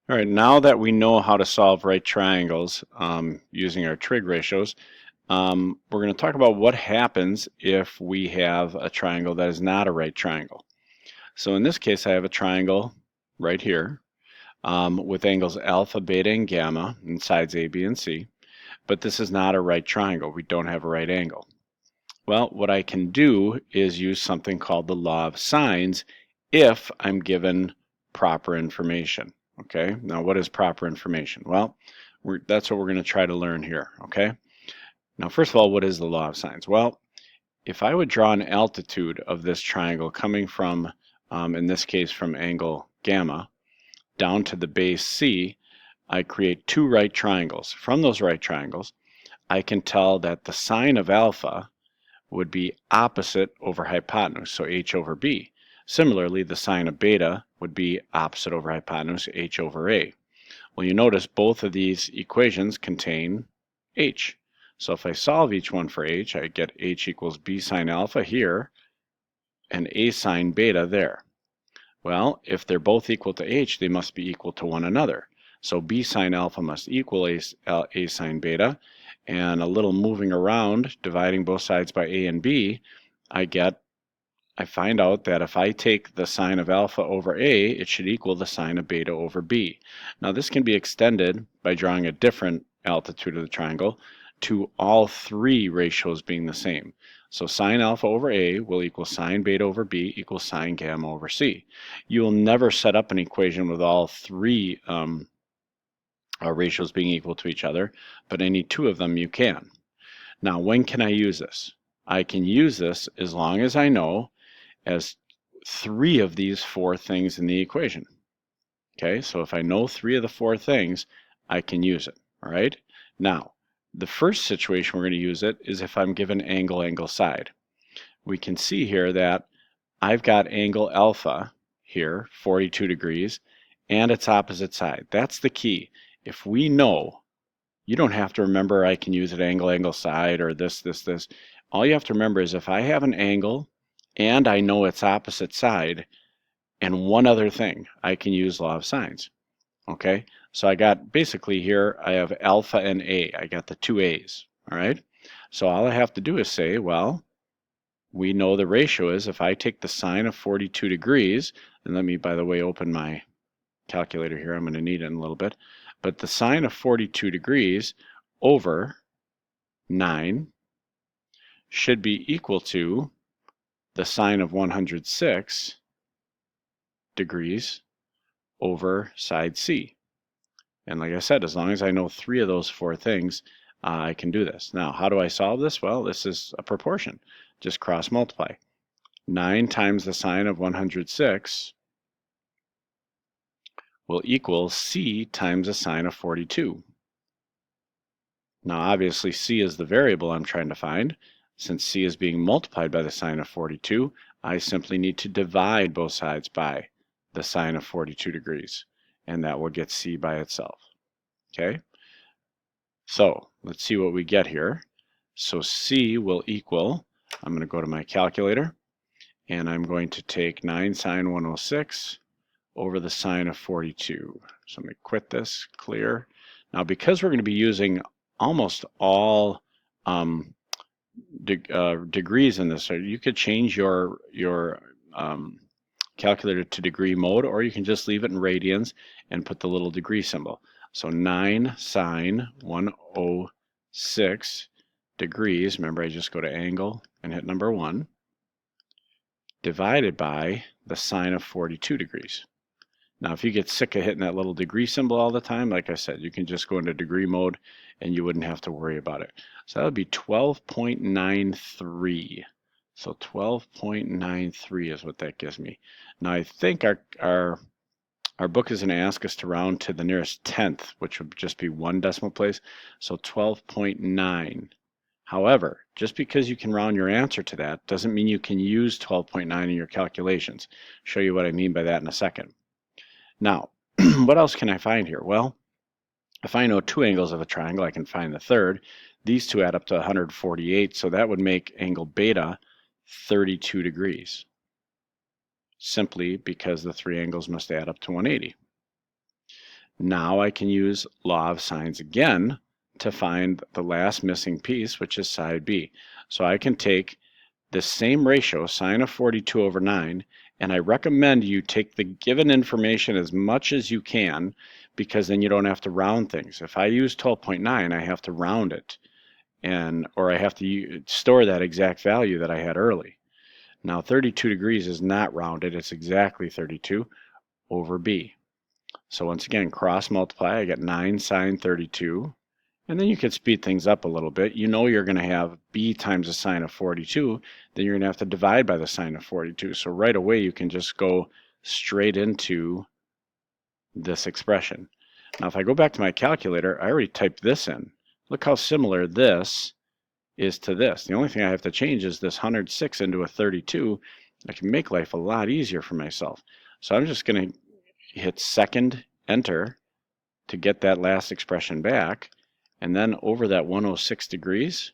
All right, now that we know how to solve right triangles using our trig ratios, we're going to talk about what happens if we have a triangle that is not a right triangle. So in this case, I have a triangle right here with angles alpha, beta, and gamma and sides A, B, and C, but this is not a right triangle. We don't have a right angle. Well, what I can do is use something called the law of sines if I'm given proper information. Okay, now what is proper information? Well, that's what we're going to try to learn here. Okay, now first of all, what is the law of sines? Well, if I would draw an altitude of this triangle coming from, in this case, from angle gamma down to the base C, I create two right triangles. From those right triangles, I can tell that the sine of alpha would be opposite over hypotenuse, so h over b. Similarly, the sine of beta would be opposite over hypotenuse, h over a. Well, you notice both of these equations contain h. So if I solve each one for h, I get h equals b sine alpha here and a sine beta there. Well, if they're both equal to h, they must be equal to one another. So b sine alpha must equal a sine beta, and a little moving around, dividing both sides by a and b, I find out that if I take the sine of alpha over a, it should equal the sine of beta over b. Now this can be extended by drawing a different altitude of the triangle to all three ratios being the same. So sine alpha over a will equal sine beta over b equals sine gamma over c. You will never set up an equation with all three ratios being equal to each other, but any two of them you can. Now, when can I use this? I can use this as long as I know as three of these four things in the equation. Okay, so if I know three of the four things, I can use it. All right. Now, the first situation we're going to use it is if I'm given angle, angle, side. We can see here that I've got angle alpha here, 42 degrees, and its opposite side. That's the key. If we know, you don't have to remember I can use it angle, angle, side, or this. All you have to remember is if I have an angle and I know its opposite side, and one other thing, I can use law of sines. Okay, so I got basically here, I have alpha and a. I got the two a's. All right, so all I have to do is say, well, we know the ratio is if I take the sine of 42 degrees, and let me, by the way, open my calculator here. I'm going to need it in a little bit. But the sine of 42 degrees over 9 should be equal to the sine of 106 degrees over side C. And like I said, as long as I know three of those four things, I can do this. Now, how do I solve this? Well, this is a proportion. Just cross multiply. 9 times the sine of 106 will equal C times the sine of 42. Now, obviously, C is the variable I'm trying to find. Since C is being multiplied by the sine of 42, I simply need to divide both sides by the sine of 42 degrees, and that will get C by itself. Okay? So let's see what we get here. So C will equal, I'm going to go to my calculator, and I'm going to take 9 sine 106 over the sine of 42. So let me quit this, clear. Now because we're going to be using almost all degrees in this, so you could change your calculator to degree mode, or you can just leave it in radians and put the little degree symbol. So 9 sine 106 degrees, remember I just go to angle and hit number 1, divided by the sine of 42 degrees. Now if you get sick of hitting that little degree symbol all the time, like I said, you can just go into degree mode and you wouldn't have to worry about it. So that would be 12.93. So 12.93 is what that gives me. Now I think our book is going to ask us to round to the nearest tenth, which would just be one decimal place, so 12.9. However, just because you can round your answer to that doesn't mean you can use 12.9 in your calculations. I'll show you what I mean by that in a second. Now, what else can I find here? Well, if I know two angles of a triangle, I can find the third. These two add up to 148, so that would make angle beta 32 degrees, simply because the three angles must add up to 180. Now I can use law of sines again to find the last missing piece, which is side B. So I can take this same ratio, sine of 42 over 9, and I recommend you take the given information as much as you can, because then you don't have to round things. If I use 12.9, I have to round it, or I have to store that exact value that I had early. Now 32 degrees is not rounded, it's exactly 32 over B. So once again, cross multiply, I get 9 sine 32. And then you could speed things up a little bit. You know you're going to have b times the sine of 42. Then you're going to have to divide by the sine of 42. So right away you can just go straight into this expression. Now if I go back to my calculator, I already typed this in. Look how similar this is to this. The only thing I have to change is this 106 into a 32. I can make life a lot easier for myself. So I'm just going to hit second enter to get that last expression back. And then over that 106 degrees,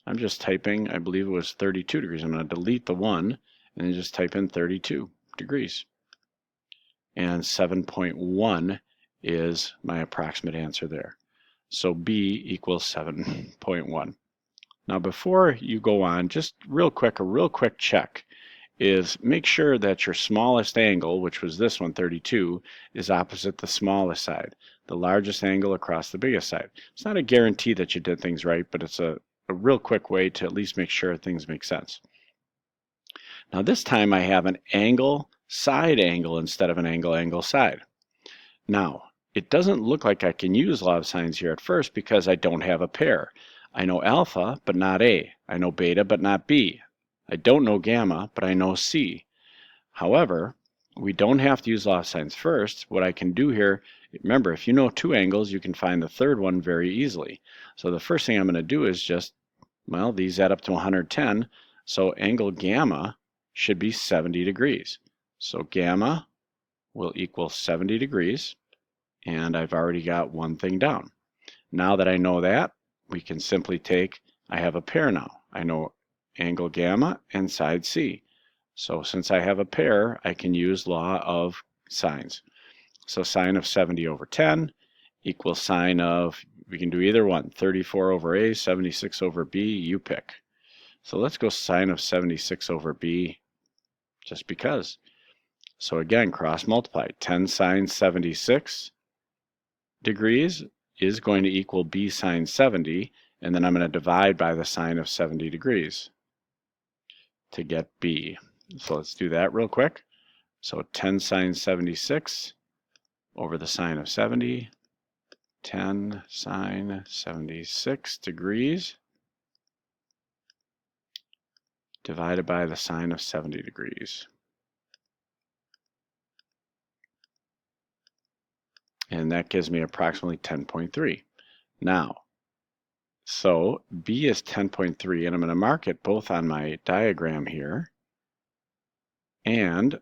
I'm just typing, I believe it was 32 degrees. I'm going to delete the 1 and then just type in 32 degrees. And 7.1 is my approximate answer there. So B equals 7.1. Now before you go on, just a real quick check is make sure that your smallest angle, which was this one, 32, is opposite the smallest side. The largest angle across the biggest side. It's not a guarantee that you did things right, but it's a real quick way to at least make sure things make sense. Now this time I have an angle, side angle instead of an angle, angle, side. Now, it doesn't look like I can use law of sines here at first because I don't have a pair. I know alpha, but not A. I know beta, but not B. I don't know gamma, but I know C. However, we don't have to use law of sines first. What I can do here, remember, if you know two angles, you can find the third one very easily. So the first thing I'm going to do is just, well, these add up to 110. So angle gamma should be 70 degrees. So gamma will equal 70 degrees. And I've already got one thing down. Now that I know that, we can simply take, I have a pair now. I know angle gamma and side C. So since I have a pair, I can use law of sines. So sine of 70 over 10 equals sine of, we can do either one, 34 over A, 76 over B, you pick. So let's go sine of 76 over B just because. So again, cross multiply. 10 sine 76 degrees is going to equal B sine 70, and then I'm going to divide by the sine of 70 degrees to get B. So let's do that real quick. So 10 sine 76 over the sine of 70, 10 sine 76 degrees divided by the sine of 70 degrees. And that gives me approximately 10.3. Now, so B is 10.3, and I'm going to mark it both on my diagram here, and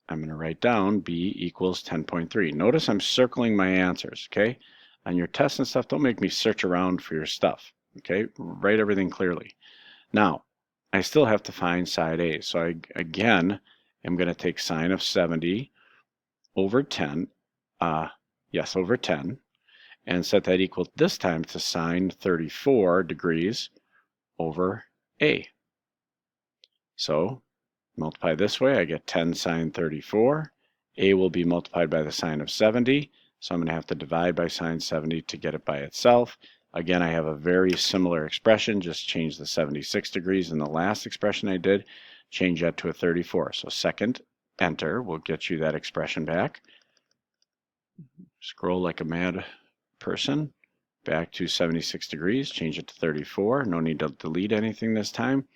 I'm going to write down B equals 10.3. Notice I'm circling my answers, okay? On your tests and stuff, don't make me search around for your stuff, okay? Write everything clearly. Now, I still have to find side A, so I, again, am going to take sine of 70 over 10, over 10, and set that equal this time to sine 34 degrees over A. So multiply this way, I get 10 sine 34. A will be multiplied by the sine of 70, so I'm going to have to divide by sine 70 to get it by itself. Again, I have a very similar expression, just change the 76 degrees in the last expression I did, change that to a 34. So second enter will get you that expression back. Scroll like a mad person back to 76 degrees, change it to 34. No need to delete anything this time.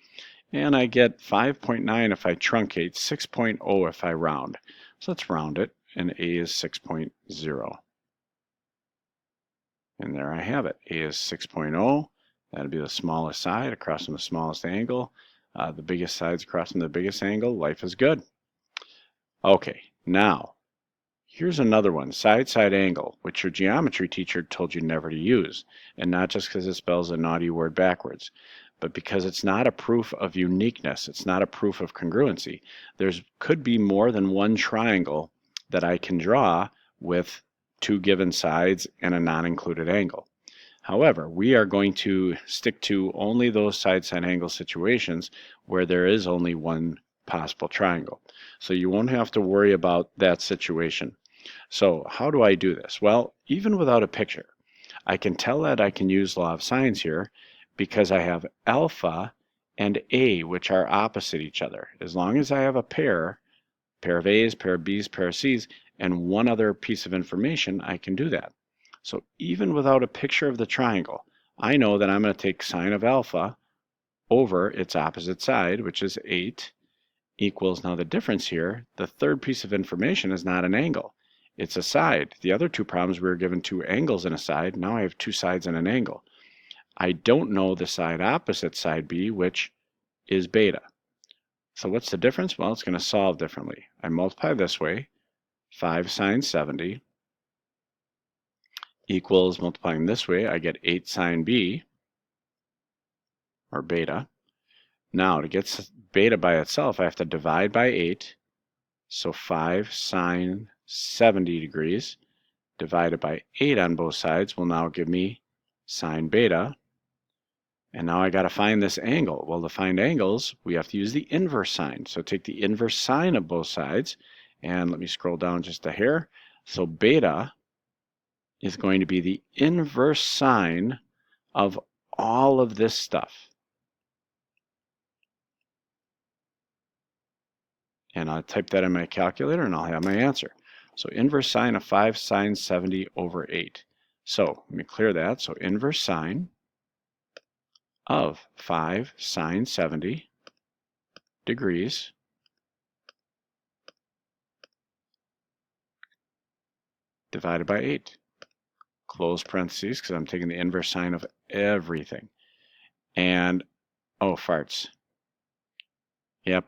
And I get 5.9 if I truncate, 6.0 if I round. So let's round it, and A is 6.0. And there I have it. A is 6.0. That'll be the smallest side across from the smallest angle. The biggest sides across from the biggest angle. Life is good. Okay, now here's another one, side-side angle, which your geometry teacher told you never to use, and not just because it spells a naughty word backwards, but because it's not a proof of uniqueness, it's not a proof of congruency. Could be more than one triangle that I can draw with two given sides, and a non-included angle. However, we are going to stick to only those side-side angle situations where there is only one possible triangle. So you won't have to worry about that situation. So how do I do this? Well, even without a picture, I can tell that I can use law of sines here because I have alpha and A, which are opposite each other. As long as I have a pair of A's, pair of B's, pair of C's, and one other piece of information, I can do that. So even without a picture of the triangle, I know that I'm going to take sine of alpha over its opposite side, which is 8, equals, now the difference here, the third piece of information is not an angle. It's a side. The other two problems we were given two angles and a side. Now I have two sides and an angle. I don't know the side opposite side B, which is beta. So what's the difference? Well, it's going to solve differently. I multiply this way, 5 sine 70 equals, multiplying this way, I get 8 sine B, or beta. Now, to get beta by itself, I have to divide by 8. So 5 sine 70 degrees divided by 8 on both sides will now give me sine beta. And now I got to find this angle. Well, to find angles, we have to use the inverse sine. So take the inverse sine of both sides, and let me scroll down just a hair. So beta is going to be the inverse sine of all of this stuff. And I'll type that in my calculator and I'll have my answer. So inverse sine of 5 sine 70 over 8. So let me clear that. So inverse sine of 5 sine 70 degrees divided by 8. Close parentheses because I'm taking the inverse sine of everything. And, oh, farts. Yep,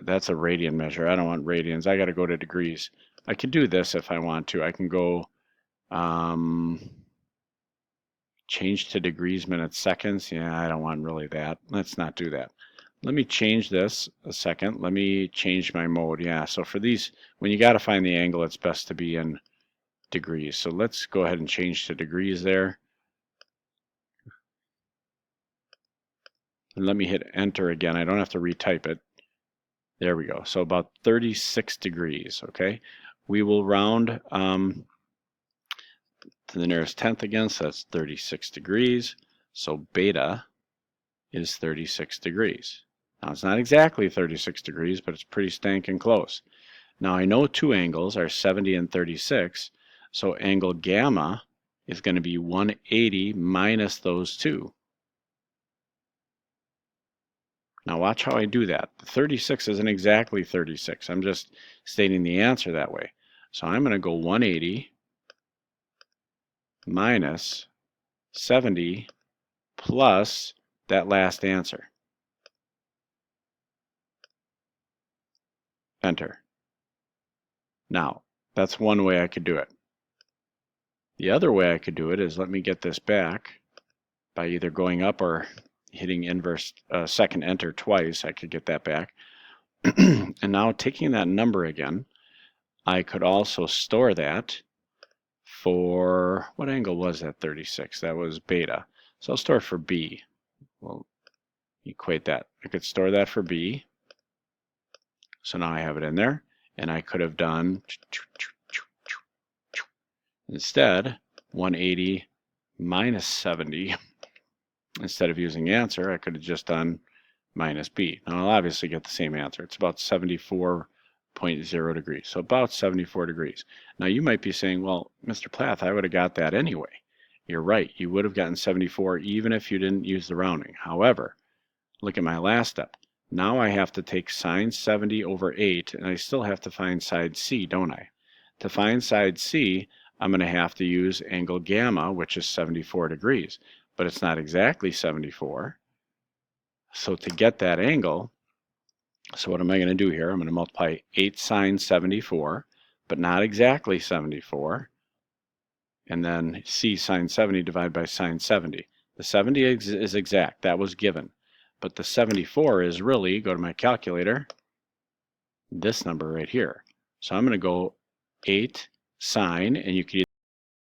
that's a radian measure. I don't want radians. I got to go to degrees. I could do this if I want to. I can go change to degrees, minutes, seconds. Yeah, I don't want really that. Let's not do that. Let me change this a second. Let me change my mode. Yeah, so for these, when you got to find the angle, it's best to be in degrees. So let's go ahead and change to degrees there. And let me hit enter again. I don't have to retype it. There we go. So about 36 degrees, okay? We will round to the nearest tenth again, so that's 36 degrees. So beta is 36 degrees. Now it's not exactly 36 degrees, but it's pretty stankin' close. Now I know two angles are 70 and 36, so angle gamma is going to be 180 minus those two. Now watch how I do that. The 36 isn't exactly 36. I'm just stating the answer that way. So I'm going to go 180 minus 70 plus that last answer. Enter. Now, that's one way I could do it. The other way I could do it is, let me get this back by either going up or hitting inverse second enter twice. I could get that back. And now taking that number again, I could also store that for, what angle was that 36? That was beta. So I'll store it for B. We'll equate that. I could store that for B. So now I have it in there. And I could have done, instead, 180 minus 70. Instead of using answer, I could have just done minus B. Now I'll obviously get the same answer. It's about 74.0 degrees. So about 74 degrees. Now you might be saying, well, Mr. Plath, I would have got that anyway. You're right. You would have gotten 74 even if you didn't use the rounding. However, look at my last step. Now I have to take sine 70 over 8, and I still have to find side C, don't I? To find side C, I'm going to have to use angle gamma, which is 74 degrees. But it's not exactly 74. So to get that angle, so what am I going to do here? I'm going to multiply 8 sine 74, but not exactly 74. And then C sine 70 divided by sine 70. The 70 is exact. That was given. But the 74 is really, go to my calculator, this number right here. So I'm going to go 8 sine, and you can